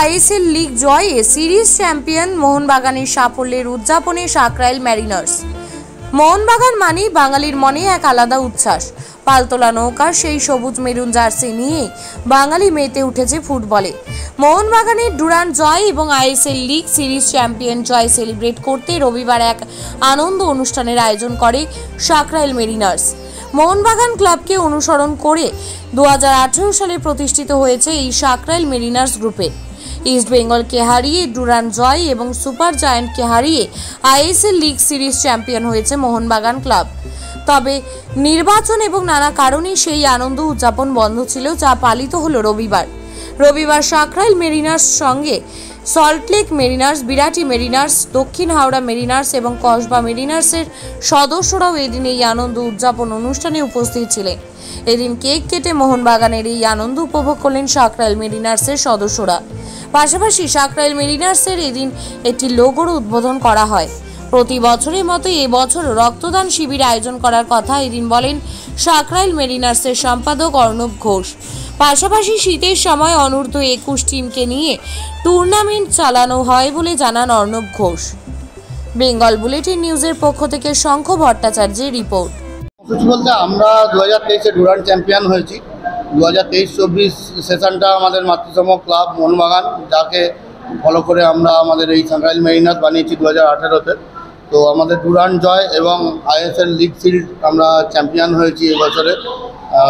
ISL league জয়ে series champion মোহনবাগানের সাফল্যের উদযাপনে সাকরাইল ম্যারিনার্স। মোহনবাগান মানেই বাঙালির মনে এক আলাদা উচ্ছ্বাস। পালতোলা নৌকার সেই সবুজ মেরুন জার্সি নিয়ে বাঙালি মেতে উঠেছে ফুটবলে। মোহনবাগানের ডুরান্ড জয় এবং আইএসএল লিগ সিরিজ চ্যাম্পিয়ন জয় সেলিব্রেট করতে রবিবার এক আনন্দ অনুষ্ঠানের আয়োজন করে সাকরাইল মেরিনার্স। মোহনবাগান ক্লাবকে অনুসরণ করে 2018 সালে প্রতিষ্ঠিত হয়েছে এই সাকরাইল মেরিনার্স গ্রুপে। ইস্ট বেঙ্গলকে হারিয়ে ডুরান্ড জয় এবং সুপার জায়ান্টকে হারিয়ে আইএসএল লিগ সিরিজ চ্যাম্পিয়ন হয়েছে মোহনবাগান ক্লাব। তবে নির্বাচন এবং নানা কারণে সেই আনন্দ উদযাপন বন্ধ ছিল, যা পালিত হলো রবিবার সাকরাইল মেরিনার্স সঙ্গে সল্টলেক মেরিনার্স, বিরাটি মেরিনার্স, দক্ষিণ হাওড়া মেরিনার্স এবং কসবা মেরিনার্সের সদস্যরাও এদিন এই আনন্দ উদযাপন অনুষ্ঠানে উপস্থিত ছিলেন। এদিন কেক কেটে মোহনবাগানের এই আনন্দ উপভোগ করলেন সাকরাইল মেরিনার্সের সদস্যরা। পাশাপাশি সাকরাইল মেরিনার্সের এদিন একটি লোগোর উদ্বোধন করা হয়। প্রতি বছরের মতো এবছরও রক্তদান শিবির আয়োজন করার কথা এদিন বলেন সাকরাইল মেরিনার্সের সম্পাদক অর্ণব ঘোষ। পাশাপাশি শীতের সময় অনূর্ধ্ব 21 টিমকে নিয়ে টুর্নামেন্ট চালানো হয় বলে জানান অর্ণব ঘোষ। বেঙ্গল বুলেটিন নিউজের পক্ষ থেকে শঙ্খ ভট্টাচার্যের রিপোর্ট। বলতে আমরা 2023-এ ডুরান্ড চ্যাম্পিয়ন হয়েছি। 2023-24 সেশনটা আমাদের মাতৃসম ক্লাব মোহনবাগান, যাকে ফলো করে আমরা আমাদের এই সাকরাইল মেরিনার্স বানিয়েছি 2018-তে। তো আমাদের ডুরান্ড জয় এবং আইএসএল লিগ সিরিজ আমরা চ্যাম্পিয়ন হয়েছি এবছরে।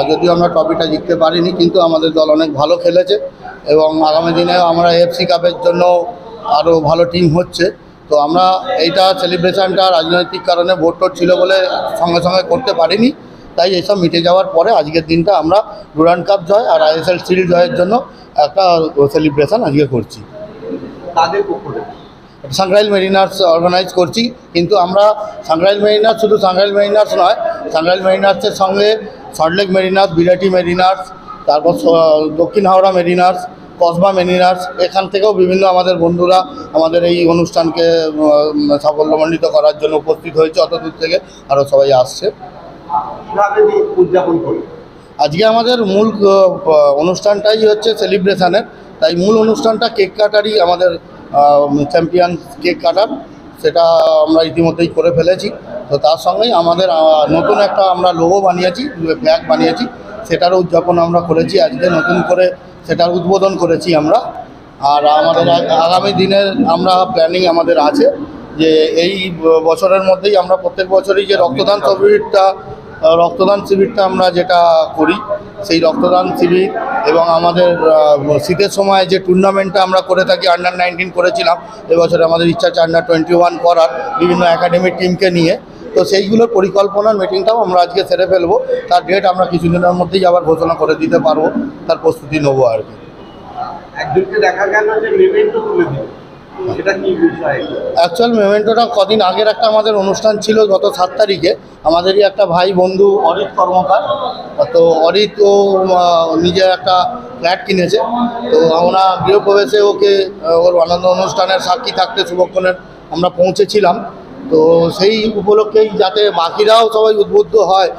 যদিও আমরা ট্রফিটা জিততে পারিনি, কিন্তু আমাদের দল অনেক ভালো খেলেছে এবং আগামী দিনে আমরা এফসি কাপের জন্য আরও ভালো টিম হচ্ছে। তো আমরা এইটা সেলিব্রেশনটা রাজনৈতিক কারণে ভোট ছিল বলে সঙ্গে সঙ্গে করতে পারিনি, তাই এইসব মিটে যাওয়ার পরে আজকের দিনটা আমরা ডুরান্ড কাপ জয় আর আইএসএল সিরিজ জয়ের জন্য একটা সেলিব্রেশন আজকে করছি। সাকরাইল মেরিনার্স অর্গানাইজ করছি, কিন্তু আমরা সাকরাইল মেরিনার্স শুধু সাকরাইল মেরিনার্স নয়, সাকরাইল মেরিনার্সের সঙ্গে সল্টলেক মেরিনার্স, বিরাটি মেরিনার্স, তারপর দক্ষিণ হাওড়া মেরিনার্স, কসবা মেরিনার্স, এখান থেকেও বিভিন্ন আমাদের বন্ধুরা আমাদের এই অনুষ্ঠানকে সাফল্যমণ্ডিত করার জন্য উপস্থিত হয়েছে। অত দূর থেকে আরও সবাই আসছে। উদযাপন করি আজকে আমাদের মূল অনুষ্ঠানটাই হচ্ছে সেলিব্রেশনের, তাই মূল অনুষ্ঠানটা কেক কাটারই, আমাদের চ্যাম্পিয়ন কেক কাটার, সেটা আমরা ইতিমধ্যেই করে ফেলেছি। তো তার সঙ্গেই আমাদের নতুন একটা আমরা লোগো বানিয়েছি, ফ্ল্যাগ বানিয়েছি, সেটারও উদযাপন আমরা করেছি আজকে, নতুন করে সেটার উদ্বোধন করেছি আমরা। আর আমাদের আগামী দিনের আমরা প্ল্যানিং আমাদের আছে যে এই বছরের মধ্যেই আমরা প্রত্যেক বছরই যে রক্তদান শিবিরটা আমরা যেটা করি, সেই রক্তদান শিবির এবং আমাদের শীতের সময় যে টুর্নামেন্টটা আমরা করে থাকি, আন্ডার-19 করেছিলাম, এবছরে আমাদের ইচ্ছা আছে আন্ডার-21 করার বিভিন্ন একাডেমিক টিমকে নিয়ে। তো সেইগুলোর পরিকল্পনার মিটিংটাও আমরা আজকে সেরে ফেলবো। তার ডেট আমরা কিছুদিনের মধ্যেই আবার ঘোষণা করে দিতে পারবো, তার প্রস্তুতি নেবো আর কি। একজনকে দেখা গেল যে মেমেন্টো তুলে দিল, সেটা কি বিষয়? অ্যাকচুয়াল মেমেন্টোটা কদিন আগের একটা আমাদের অনুষ্ঠান ছিল, গত 7 তারিখে। আমাদেরই একটা ভাই বন্ধু অরিত কর্মকার, তো অরিত ও নিজে একটা ফ্ল্যাট কিনেছে, তো আমরা গৃহপ্রবেশে ওকে ওর আনন্দ অনুষ্ঠানের সাক্ষী থাকতে শুভক্ষণের আমরা পৌঁছেছিলাম। তো সেই উপলক্ষেই যাতে বাকিরাও সবাই উদ্বুদ্ধ হয়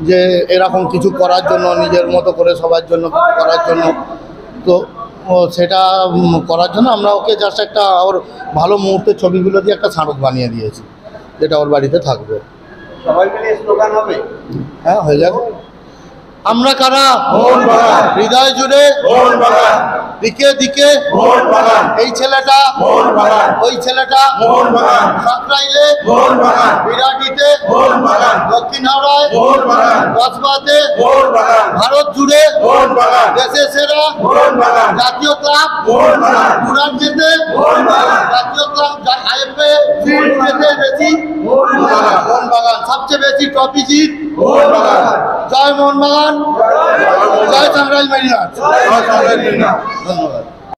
যে এরকম কিছু করার জন্য, নিজের মতো করে সবার জন্য কিছু করার জন্য, তো সেটা করার জন্য আমরা ওকে জাস্ট একটা ওর ভালো মুহূর্তের ছবিগুলো দিয়ে একটা স্মারক বানিয়ে দিয়েছি, যেটা ওর বাড়িতে থাকবে। সবাই মিলে স্লোগান হবে? হ্যাঁ, হয়ে যাবে। আমরা কারা? মোহনবাগান। হৃদয় জুড়ে মোহনবাগান। দিকে দিকে মোহনবাগান। এই ছেলেটা মোহনবাগান। ওই ছেলেটা মোহনবাগান। সাকরাইলে মোহনবাগান। বিরাটিতে মোহনবাগান। দক্ষিণ হাওড়ায় মোহনবাগান। কসবাতে মোহনবাগান। ভারত জুড়ে মোহনবাগান। দেশের সেরা মোহনবাগান। জাতীয় ক্লাব মোহনবাগান। ডুরান্ড জেতে মোহনবাগান। জাতীয় ক্লাব আইএফএ সিরিজ জেতে বেশি মোহনবাগান। মোহনবাগান, সবচেয়ে বেশি ট্রফি জিত মোহনবাগান। জয় মোহনবাগান, জয় সাকরাইল মেরিনার্স। জয় সাকরাইল মেরিনার্স। ধন্যবাদ।